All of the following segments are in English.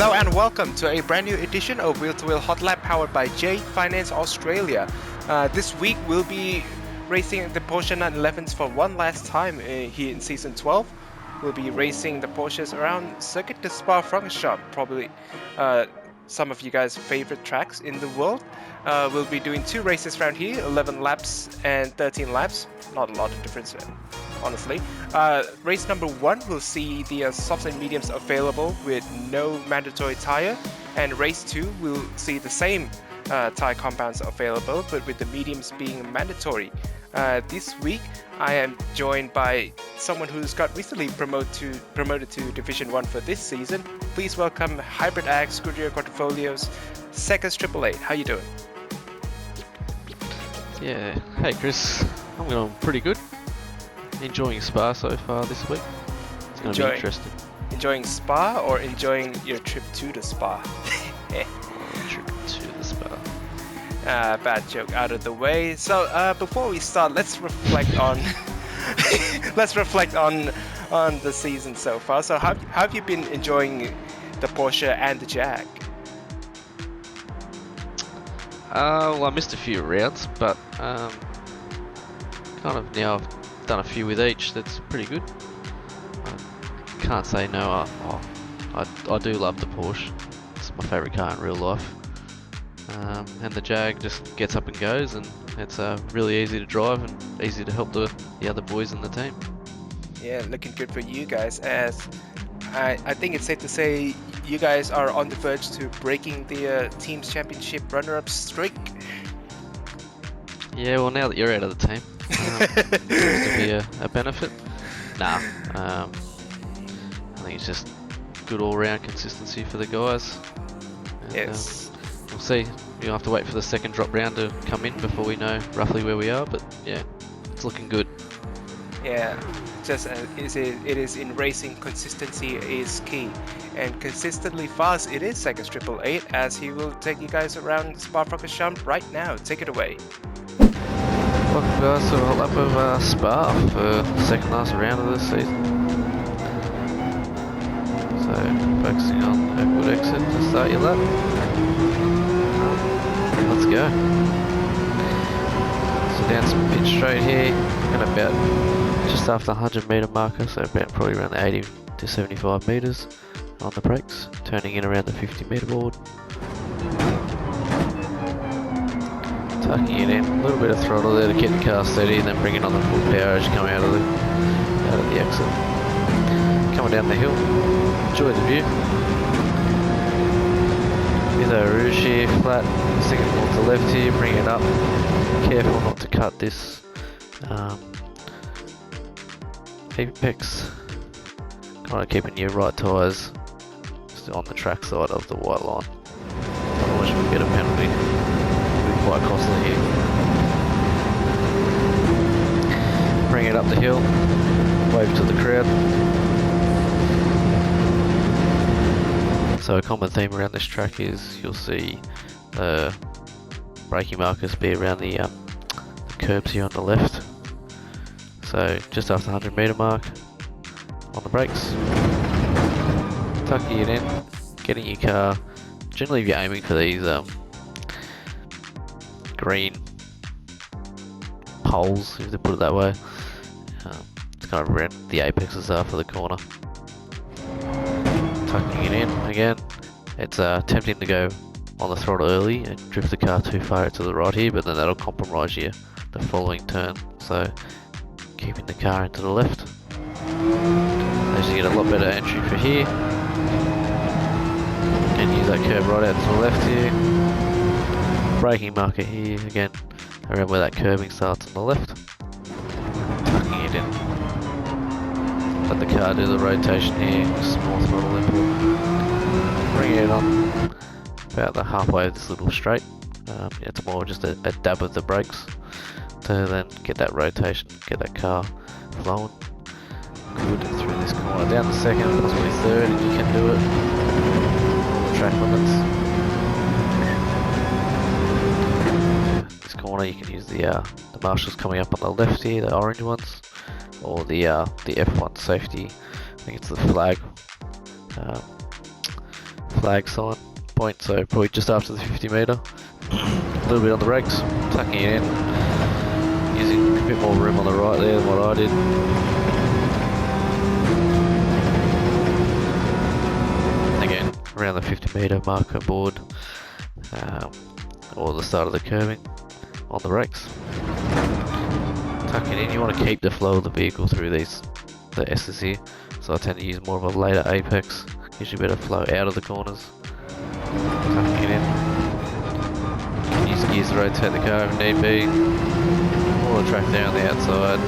Hello and welcome to a brand new edition of Wheel2Wheel Hotlap powered by J Finance Australia. This week we'll be racing the Porsche 911s for one last time here in Season 12. We'll be racing the Porsches around Circuit de Spa-Francorchamps, probably some of you guys' favorite tracks in the world. We'll be doing two races around here, 11 laps and 13 laps. Not a lot of difference, honestly. Race number 1 will see the softs and mediums available with no mandatory tire, and race 2 will see the same tire compounds available but with the mediums being mandatory. This week I am joined by someone who's got recently promoted to Division 1 for this season. Please welcome Hybrid Axe, Goodyear Quadrifolio's Seconds 888. How you doing? Yeah, hey Chris, I'm going pretty good. Enjoying Spa so far this week. It's going to be interesting. Enjoying Spa or enjoying your trip to the Spa? Trip to the Spa. Bad joke out of the way. So before we start, let's reflect on the season so far. So how have you been enjoying the Porsche and the Jag? Well, I missed a few rounds, but kind of now I've done a few with each. That's pretty good. I can't say no. I do love the Porsche. It's my favourite car in real life. And the Jag just gets up and goes, and it's really easy to drive and easy to help the other boys in the team. Yeah, looking good for you guys, as I think it's safe to say you guys are on the verge to breaking the team's championship runner-up streak. Yeah, well, now that you're out of the team, seems to be a benefit. Nah, I think it's just good all-round consistency for the guys. And, yes. We'll see. You'll have to wait for the second drop round to come in before we know roughly where we are, but yeah, it's looking good. Yeah, just it is in racing, consistency is key, and consistently fast it is Seconds 888, as he will take you guys around Spa-Francorchamps right now. Take it away. Welcome guys to a hot lap of Spa for the second last round of this season. So focusing on a good exit to start your lap. Let's go. So down some pitch straight here, and about just after the 100 metre marker, so probably around the 80 to 75 metres on the brakes, turning in around the 50 metre board. Tucking it in, a little bit of throttle there to keep the car steady, and then bringing on the full power as you come out of the exit. Coming down the hill, enjoy the view. With a rouge here, flat, second more to the left here, bring it up. Careful not to cut this apex. Kind of keeping your right tyres just on the track side of the white line. Otherwise you'll get a penalty. It'll be quite costly here. Bring it up the hill, wave to the crowd. So a common theme around this track is you'll see the braking markers be around the curbs here on the left. So just after the 100 metre mark on the brakes, tucking it in, getting your car, generally if you're aiming for these green poles, if they put it that way, it's kind of around the apexes are for the corner. Tucking it in again. It's tempting to go on the throttle early and drift the car too far to the right here, but then that'll compromise you the following turn. So keeping the car into the left. As you get a lot better entry for here. And use that curve right out to the left here. Braking marker here again, around where that curving starts on the left. Tucking it in. Let the car do the rotation here, small throttle input. Bring it on about the halfway of this little straight. It's more just a dab of the brakes to then get that rotation, get that car flowing. Good through this corner, down the second, possibly third, and you can do it. All the track limits. This corner you can use the marshals coming up on the left here, the orange ones, or the F1 safety. I think it's the flag flag sign point, so probably just after the 50 metre. A little bit on the brakes, tucking it in, using a bit more room on the right there than what I did. Again, around the 50 metre marker board, or the start of the curving on the brakes. Tucking in, you want to keep the flow of the vehicle through the S's here, so I tend to use more of a later apex, gives you better flow out of the corners. Tucking it in. You can use gears to rotate the car if need be. All the track there on the outside.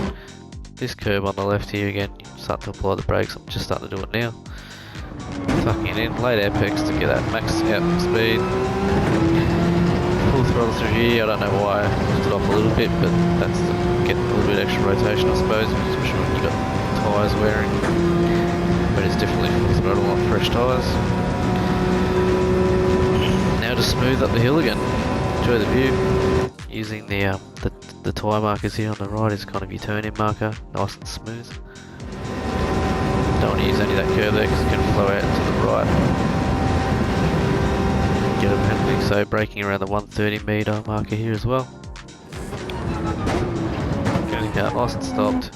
This curb on the left here again, you start to apply the brakes. I'm just starting to do it now. Tucking it in, late apex to get that max out speed. Full throttle through here, I don't know why I lifted it off a little bit, but that's to get a little bit extra rotation I suppose, especially when you've got tyres wearing. But it's definitely full throttle on fresh tyres. Now to smooth up the hill again. Enjoy the view. Using the tyre markers here on the right is kind of your turn-in marker, nice and smooth. Don't want to use any of that curve there because it's going to flow out to the right. Get a penalty, so braking around the 130 metre marker here as well. Getting out nice and stopped.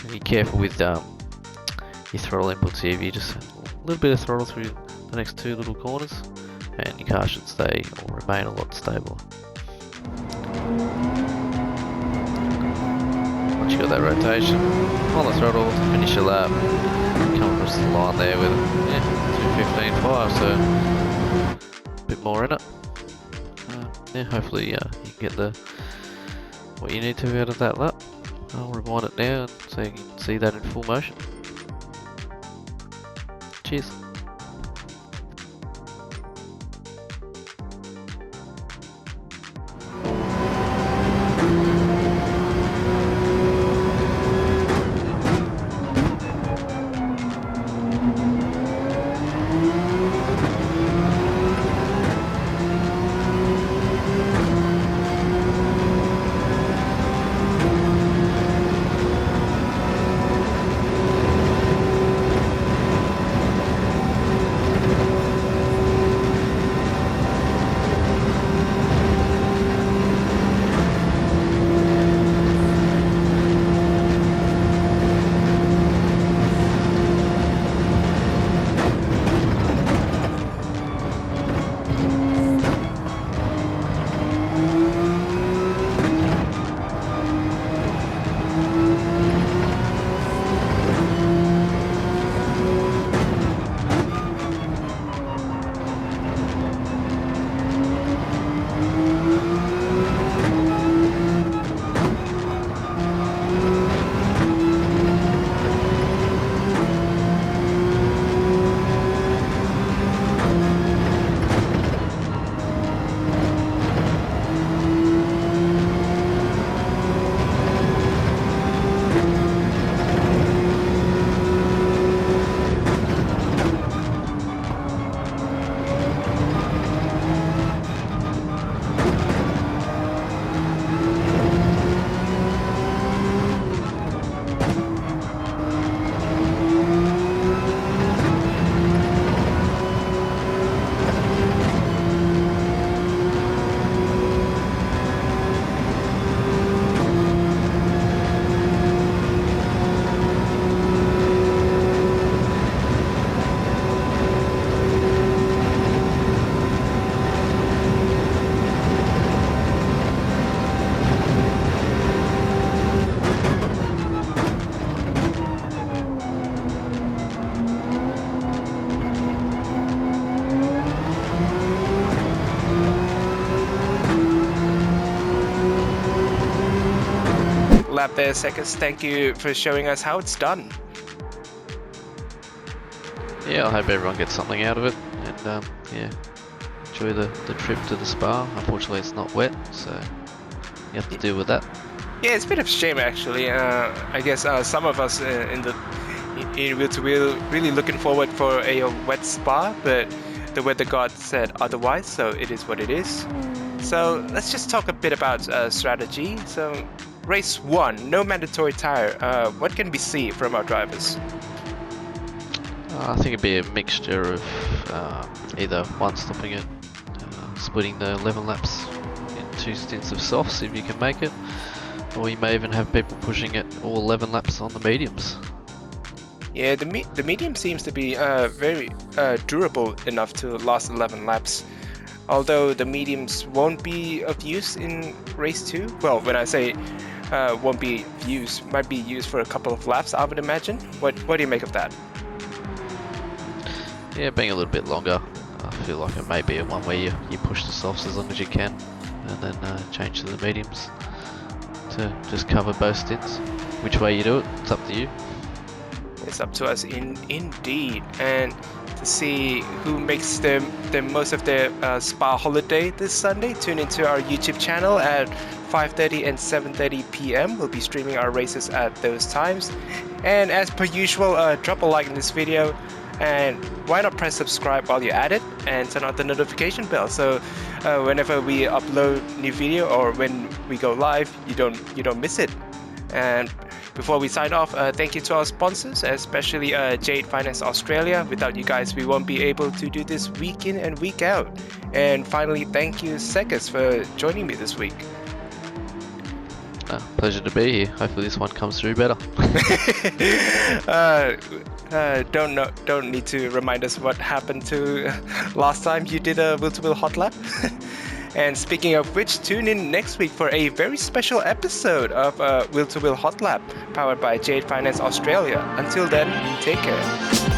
Be careful with your throttle inputs here. You just a little bit of throttle through the next two little corners, and your car should stay or remain a lot stabler. Once you got that rotation on the throttle to finish your lap, come across the line there with 2:15.5, so a bit more in it. Yeah, hopefully you can get what you need to out of that lap. I'll rewind it now so you can see that in full motion. Cheers. Lap there, Seconds. Thank you for showing us how it's done. Yeah, I hope everyone gets something out of it, and yeah, enjoy the trip to the spa. Unfortunately, it's not wet, so you have to deal with that. Yeah, it's a bit of a shame actually. I guess some of us in Wheel2Wheel really looking forward for a wet spa, but the weather god said otherwise, so it is what it is. So let's just talk a bit about strategy. So race 1, no mandatory tire. What can we see from our drivers? I think it'd be a mixture of either one stopping it, splitting the 11 laps in 2 stints of softs if you can make it, or you may even have people pushing it all 11 laps on the mediums. Yeah, the medium seems to be very durable enough to last 11 laps. Although the mediums won't be of use in race 2. Well, when I say won't be used, might be used for a couple of laps, I would imagine. What do you make of that? Yeah, being a little bit longer, I feel like it may be a one where you push the softs as long as you can, and then change to the mediums to just cover both stints. Which way you do it, it's up to you. It's up to us indeed. And to see who makes the most of their spa holiday this Sunday, tune into our YouTube channel at 5:30 and 7:30 p.m. We'll be streaming our races at those times. And as per usual, drop a like in this video, and why not press subscribe while you're at it and turn on the notification bell, so whenever we upload new video or when we go live, you don't miss it. And before we sign off, thank you to our sponsors, especially Jade Finance Australia. Without you guys, we won't be able to do this week in and week out. And finally, thank you, Sekas, for joining me this week. Pleasure to be here. Hopefully this one comes through better. Don't need to remind us what happened to last time you did a Will2Will Hotlap. And speaking of which, tune in next week for a very special episode of Will2Will Hotlap, powered by Jade Finance Australia. Until then, take care.